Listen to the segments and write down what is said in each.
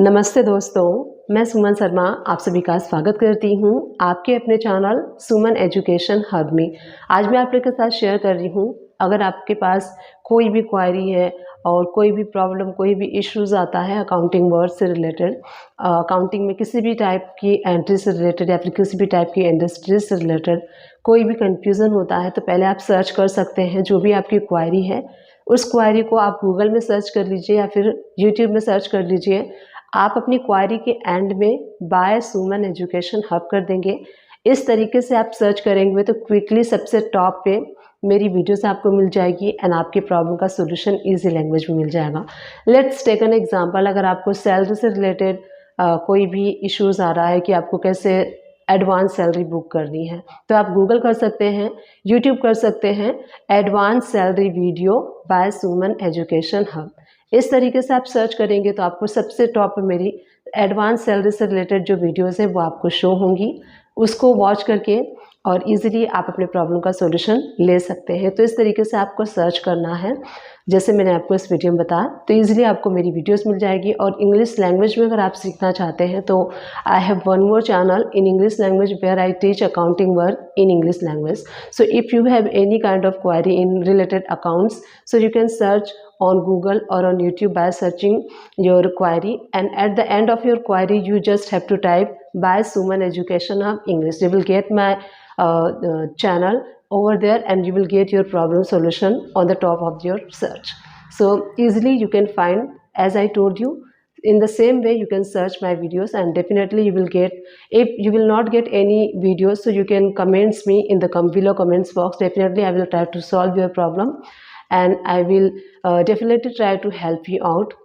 नमस्ते दोस्तों, मैं सुमन शर्मा आप सभी का स्वागत करती हूँ आपके अपने चैनल सुमन एजुकेशन हब में। आज मैं आप लोग के साथ शेयर कर रही हूँ, अगर आपके पास कोई भी क्वायरी है और कोई भी प्रॉब्लम, कोई भी इश्यूज़ आता है अकाउंटिंग वर्ड से रिलेटेड, अकाउंटिंग में किसी भी टाइप की एंट्री से रिलेटेड या फिर किसी भी टाइप की इंडस्ट्री से रिलेटेड कोई भी कन्फ्यूज़न होता है, तो पहले आप सर्च कर सकते हैं जो भी आपकी क्वायरी है। उस क्वायरी को आप गूगल में सर्च कर लीजिए या फिर यूट्यूब में सर्च कर लीजिए। आप अपनी क्वायरी के एंड में बाय सुमन एजुकेशन हब कर देंगे। इस तरीके से आप सर्च करेंगे तो क्विकली सबसे टॉप पे मेरी वीडियोस आपको मिल जाएगी एंड आपके प्रॉब्लम का सॉल्यूशन इजी लैंग्वेज में मिल जाएगा। Let's take an example. अगर आपको सैलरी से रिलेटेड कोई भी इश्यूज़ आ रहा है कि आपको कैसे एडवांस सैलरी बुक करनी है, तो आप गूगल कर सकते हैं, यूट्यूब कर सकते हैं, advance salary video by Suman education hub. इस तरीके से आप सर्च करेंगे तो आपको सबसे टॉप पे मेरी एडवांस सैलरी से रिलेटेड जो वीडियोस है वो आपको शो होंगी। उसको वॉच करके और इजीली आप अपने प्रॉब्लम का सॉल्यूशन ले सकते हैं। तो इस तरीके से आपको सर्च करना है, जैसे मैंने आपको इस वीडियो में बताया, तो इजीली आपको मेरी वीडियोस मिल जाएगी। और इंग्लिश लैंग्वेज में अगर आप सीखना चाहते हैं तो I have one more channel in English language where I teach accounting work in English language. So if you have any kind of query in related accounts, so you can search on Google or on YouTube by searching your query, and at the end of your query you just have to type by Suman Education Hub English. You will get my channel over there and you will get your problem solution on the top of your search. So easily you can find, as I told you, in the same way you can search my videos and definitely you will get. If you will not get any videos, so you can comments me in the below comments box. Definitely I will try to solve your problem and I will definitely try to help you out.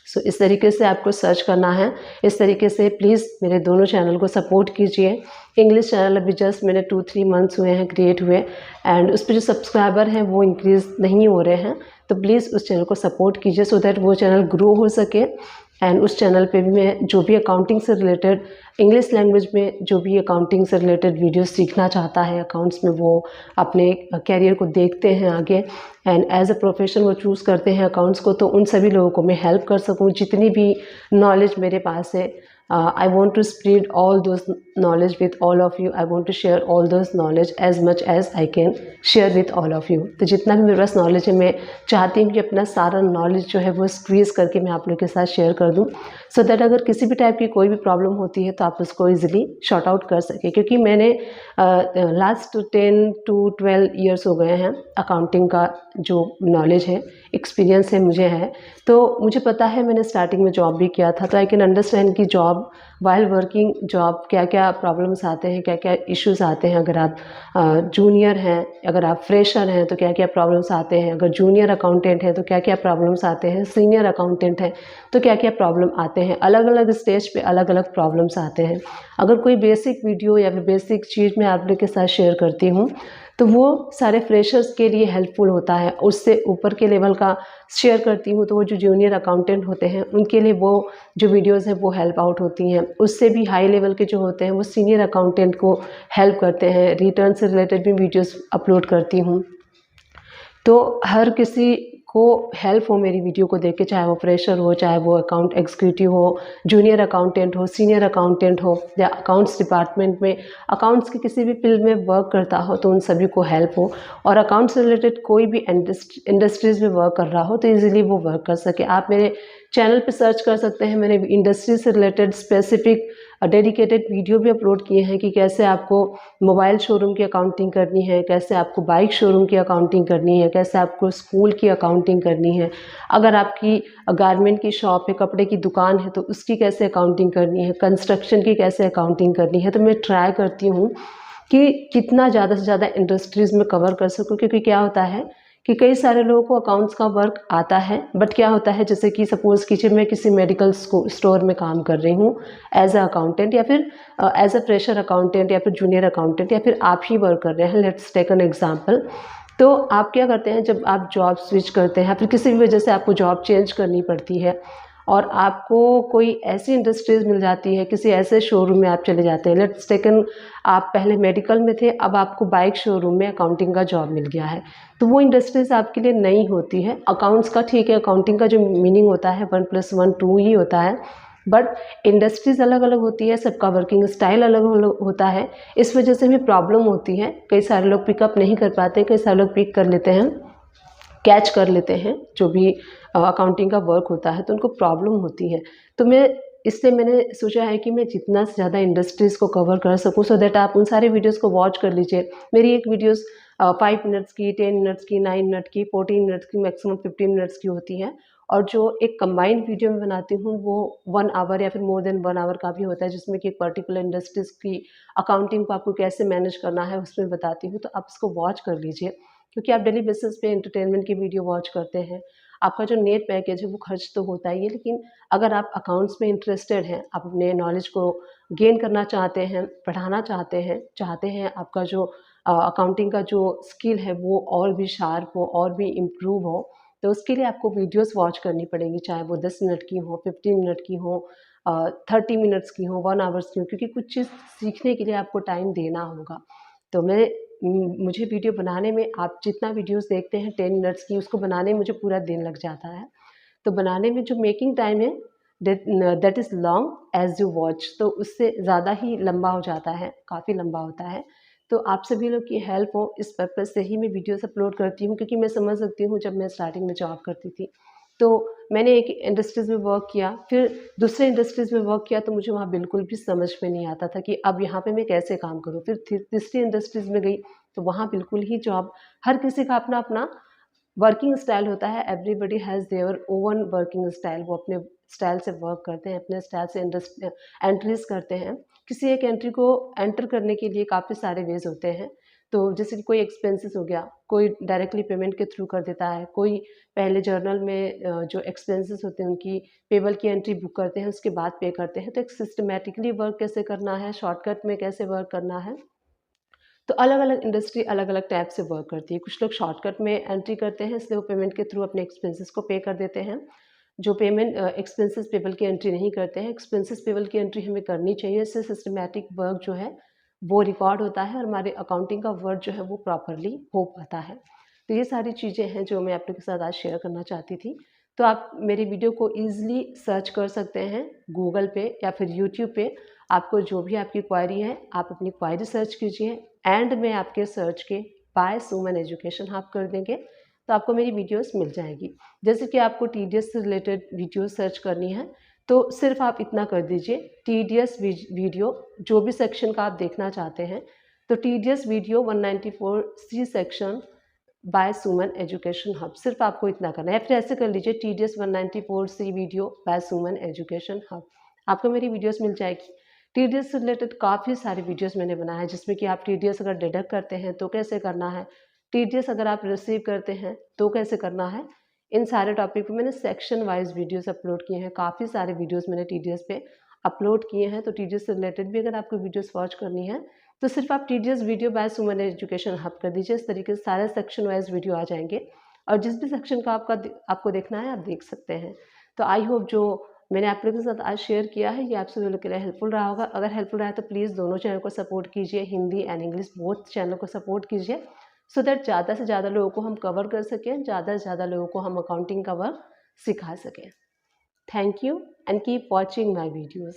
सो इस तरीके से आपको search करना है। इस तरीके से please मेरे दोनों चैनल को सपोर्ट कीजिए। इंग्लिश चैनल अभी जस्ट मैंने 2-3 मंथ्स हुए हैं क्रिएट हुए, एंड उस पर जो सब्सक्राइबर हैं वो इंक्रीज़ नहीं हो रहे हैं, तो प्लीज़ उस चैनल को सपोर्ट कीजिए सो दैट वो चैनल ग्रो हो सके। एंड उस चैनल पे भी मैं जो भी अकाउंटिंग से रिलेटेड, इंग्लिश लैंग्वेज में जो भी अकाउंटिंग से रिलेटेड वीडियो सीखना चाहता है अकाउंट्स में, वो अपने कैरियर को देखते हैं आगे एंड एज अ प्रोफेशन वो चूज़ करते हैं अकाउंट्स को, तो उन सभी लोगों को मैं हेल्प कर सकूं। जितनी भी नॉलेज मेरे पास है, I want to spread all those knowledge with all of you. I want to share all those knowledge as much as I can share with all of you. तो जितना भी मेरे पास नॉलेज है, मैं चाहती हूँ कि अपना सारा नॉलेज जो है वो स्क्वीज़ करके मैं आप लोगों के साथ शेयर कर दूँ, सो दैट अगर किसी भी टाइप की कोई भी प्रॉब्लम होती है तो आप उसको ईजिली शॉर्ट आउट कर सकें। क्योंकि मैंने लास्ट 10 to 12 ईयर्स हो गए हैं अकाउंटिंग का जो नॉलेज है, एक्सपीरियंस है मुझे है, तो मुझे पता है, मैंने स्टार्टिंग में जॉब भी किया था, तो आई कैन अंडरस्टैंड कि जॉब वाइल वर्किंग जॉब क्या क्या प्रॉब्लम्स आते हैं, क्या क्या इश्यूज़ आते हैं। अगर आप जूनियर हैं, अगर आप फ्रेशर हैं तो क्या क्या प्रॉब्लम्स आते हैं, अगर जूनियर अकाउंटेंट हैं तो क्या क्या प्रॉब्लम्स आते हैं, सीनियर अकाउंटेंट हैं तो क्या क्या प्रॉब्लम आते हैं। अलग अलग स्टेज पे अलग अलग प्रॉब्लम्स आते हैं। अगर कोई बेसिक वीडियो या फिर बेसिक चीज़ मैं आप लोग के साथ शेयर करती हूँ तो वो सारे फ्रेशर्स के लिए हेल्पफुल होता है। उससे ऊपर के लेवल का शेयर करती हूँ तो वो जो जूनियर अकाउंटेंट होते हैं उनके लिए वो जो वीडियोस हैं वो हेल्प आउट होती हैं। उससे भी हाई लेवल के जो होते हैं वो सीनियर अकाउंटेंट को हेल्प करते हैं। रिटर्न से रिलेटेड भी वीडियोस अपलोड करती हूँ, तो हर किसी को हेल्प हो मेरी वीडियो को देख के, चाहे वो फ्रेशर हो, चाहे वो अकाउंट एग्जीक्यूटिव हो, जूनियर अकाउंटेंट हो, सीनियर अकाउंटेंट हो, या अकाउंट्स डिपार्टमेंट में, अकाउंट्स की किसी भी फील्ड में वर्क करता हो तो उन सभी को हेल्प हो। और अकाउंट्स से रिलेटेड कोई भी इंडस्ट्रीज़ में वर्क कर रहा हो तो ईजिली वो वर्क कर सके। आप मेरे चैनल पे सर्च कर सकते हैं, मैंने इंडस्ट्री से रिलेटेड स्पेसिफिक डेडिकेटेड वीडियो भी अपलोड किए हैं कि कैसे आपको मोबाइल शोरूम की अकाउंटिंग करनी है, कैसे आपको बाइक शोरूम की अकाउंटिंग करनी है, कैसे आपको स्कूल की अकाउंटिंग करनी है, अगर आपकी गारमेंट की शॉप है, कपड़े की दुकान है तो उसकी कैसे अकाउंटिंग करनी है, कंस्ट्रक्शन की कैसे अकाउंटिंग करनी है। तो मैं ट्राई करती हूँ कि कितना ज़्यादा से ज़्यादा इंडस्ट्रीज़ में कवर कर सकूँ। क्योंकि क्या होता है कि कई सारे लोगों को अकाउंट्स का वर्क आता है, बट क्या होता है, जैसे कि सपोज़ कीजिए मैं किसी मेडिकल स्टोर में काम कर रही हूँ एज अ अकाउंटेंट, या फिर एज अ फ्रेशर अकाउंटेंट, या फिर जूनियर अकाउंटेंट, या फिर आप ही वर्क कर रहे हैं। Let's take an example. तो आप क्या करते हैं, जब आप जॉब स्विच करते हैं या फिर किसी भी वजह से आपको जॉब चेंज करनी पड़ती है और आपको कोई ऐसी इंडस्ट्रीज़ मिल जाती है, किसी ऐसे शोरूम में आप चले जाते हैं। लेट्स टेकन, आप पहले मेडिकल में थे, अब आपको बाइक शोरूम में अकाउंटिंग का जॉब मिल गया है, तो वो इंडस्ट्रीज़ आपके लिए नई होती है। अकाउंट्स का ठीक है, अकाउंटिंग का जो मीनिंग होता है 1+1 2 ही होता है, बट इंडस्ट्रीज़ अलग अलग होती है, सबका वर्किंग स्टाइल अलग अलग होता है, इस वजह से हमें प्रॉब्लम होती है। कई सारे लोग पिकअप नहीं कर पाते, कई सारे लोग पिक कर लेते हैं, कैच कर लेते हैं जो भी अकाउंटिंग का वर्क होता है, तो उनको प्रॉब्लम होती है। तो इसलिए मैंने सोचा है कि मैं जितना से ज़्यादा इंडस्ट्रीज़ को कवर कर सकूं, सो दैट आप उन सारे वीडियोस को वॉच कर लीजिए। मेरी एक वीडियोस 5 मिनट्स की, 10 मिनट्स की, 9 मिनट की, 14 मिनट्स की, मैक्सिमम 15 मिनट्स की होती है, और जो एक कंबाइंड वीडियो में बनाती हूँ वो 1 आवर या फिर मोर देन 1 आवर का भी होता है, जिसमें कि एक पर्टिकुलर इंडस्ट्रीज़ की अकाउंटिंग को आपको कैसे मैनेज करना है उसमें बताती हूँ। तो आप इसको वॉच कर लीजिए, क्योंकि आप डेली बेसिस पे एंटरटेनमेंट की वीडियो वॉच करते हैं, आपका जो नेट पैकेज है वो खर्च तो होता ही है, लेकिन अगर आप अकाउंट्स में इंटरेस्टेड हैं, आप अपने नॉलेज को गेन करना चाहते हैं, बढ़ाना चाहते हैं आपका जो अकाउंटिंग का जो स्किल है वो और भी शार्प हो, और भी इम्प्रूव हो, तो उसके लिए आपको वीडियोस वॉच करनी पड़ेंगी, चाहे वो 10 मिनट की हो, 15 मिनट की हो, 30 मिनट्स की हो, 1 आवर्स की हो, क्योंकि कुछ चीज़ सीखने के लिए आपको टाइम देना होगा। तो मुझे वीडियो बनाने में, आप जितना वीडियोस देखते हैं 10 मिनट्स की, उसको बनाने में मुझे पूरा दिन लग जाता है। तो बनाने में जो मेकिंग टाइम है that is long as you watch, तो उससे ज़्यादा ही लंबा हो जाता है, काफ़ी लंबा होता है। तो आप सभी लोग की हेल्प हो इस पर्पज़ से ही मैं वीडियोस अपलोड करती हूँ, क्योंकि मैं समझ सकती हूँ जब मैं स्टार्टिंग में जॉब करती थी, तो मैंने एक इंडस्ट्रीज़ में वर्क किया, फिर दूसरे इंडस्ट्रीज़ में वर्क किया, तो मुझे वहाँ बिल्कुल भी समझ में नहीं आता था कि अब यहाँ पे मैं कैसे काम करूँ। फिर तीसरी इंडस्ट्रीज़ में गई, तो वहाँ बिल्कुल ही जॉब, हर किसी का अपना अपना वर्किंग स्टाइल होता है, everybody has their own working style, वो अपने स्टाइल से वर्क करते हैं, अपने स्टाइल से एंट्रीज करते हैं। किसी एक एंट्री को एंटर करने के लिए काफ़ी सारे वेज होते हैं। तो जैसे कि कोई एक्सपेंसेस हो गया, कोई डायरेक्टली पेमेंट के थ्रू कर देता है, कोई पहले जर्नल में जो एक्सपेंसेस होते हैं उनकी पेबल की एंट्री बुक करते हैं, उसके बाद पे करते हैं। तो एक सिस्टमेटिकली वर्क कैसे करना है, शॉर्टकट में कैसे वर्क करना है, तो अलग अलग इंडस्ट्री अलग अलग टाइप से वर्क करती है। कुछ लोग शॉर्टकट में एंट्री करते हैं, इसलिए वो पेमेंट के थ्रू अपने एक्सपेंसेस को पे कर देते हैं। जो पेमेंट एक्सपेंसेस पेबल की एंट्री नहीं करते हैं, एक्सपेंसेस पेबल की एंट्री हमें करनी चाहिए, इससे सिस्टमैटिक वर्क जो है वो रिकॉर्ड होता है, और हमारे अकाउंटिंग का वर्क जो है वो प्रॉपरली हो पाता है। तो ये सारी चीज़ें हैं जो मैं आप लोग के साथ आज शेयर करना चाहती थी। तो आप मेरी वीडियो को ईजिली सर्च कर सकते हैं गूगल पे या फिर यूट्यूब पे। आपको जो भी आपकी क्वायरी है, आप अपनी क्वायरी सर्च कीजिए, एंड में आपके सर्च के बाय सुमन एजुकेशन आप कर देंगे, तो आपको मेरी वीडियोस मिल जाएगी। जैसे कि आपको टीडीएस से रिलेटेड वीडियो सर्च करनी है, तो सिर्फ आप इतना कर दीजिए, टीडीएस वीडियो, जो भी सेक्शन का आप देखना चाहते हैं, तो TDS video 194 C section by Suman education hub, सिर्फ आपको इतना करना है। फिर ऐसे कर लीजिए, TDS 194 C video by Suman education hub, आपको मेरी वीडियोस मिल जाएगी। टीडीएस से रिलेटेड काफ़ी सारे वीडियोस मैंने बनाए हैं, जिसमें कि आप टीडीएस अगर डिडक्ट करते हैं तो कैसे करना है, टीडीएस अगर आप रिसीव करते हैं तो कैसे करना है, इन सारे टॉपिक पे मैंने सेक्शन वाइज वीडियोस अपलोड किए हैं। काफ़ी सारे वीडियोस मैंने टीडीएस पे अपलोड किए हैं, तो टीडीएस से रिलेटेड भी अगर आपको वीडियोस वॉच करनी है, तो सिर्फ आप TDS video by Suman education hub कर दीजिए। इस तरीके से सारे सेक्शन वाइज वीडियो आ जाएंगे, और जिस भी सेक्शन का आपको देखना है आप देख सकते हैं। तो आई होप जो मैंने आप लोगों के साथ आज शेयर किया है, ये आप सभी लोगों के लिए हेल्पफुल रहा होगा। अगर हेल्पफुल रहा है तो प्लीज़ दोनों चैनल को सपोर्ट कीजिए, Hindi and English both channel को सपोर्ट कीजिए, सो दैट ज़्यादा से ज़्यादा लोगों को हम कवर कर सकें, ज़्यादा से ज़्यादा लोगों को हम अकाउंटिंग का वर्क सिखा सकें। Thank you and keep watching my videos.